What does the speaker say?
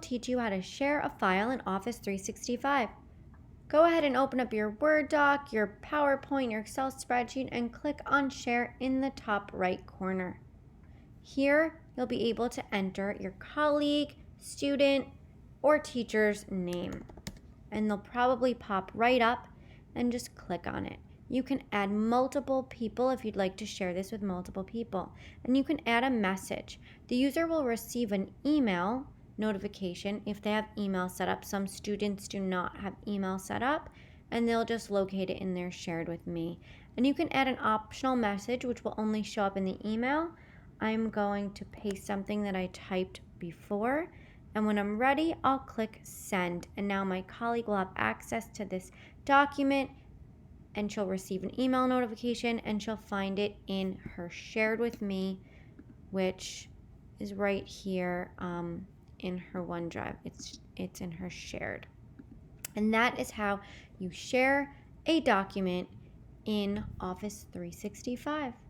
Teach you how to share a file in Office 365. Go ahead and open up your Word doc, your PowerPoint, your Excel spreadsheet, and click on Share in the top right corner. Here, you'll be able to enter your colleague, student, or teacher's name, and they'll probably pop right up, and just click on it. You can add multiple people if you'd like to share this with multiple people, and you can add a message. The user will receive an email notification if they have email set up. Some students do not have email set up, and they'll just locate it in their shared with me. And you can add an optional message which will only show up in the email. I'm going to paste something that I typed before, and when I'm ready, I'll click send, and now my colleague will have access to this document, and she'll receive an email notification, and she'll find it in her shared with me, which is right here in her OneDrive. It's in her shared. And that is how you share a document in Office 365.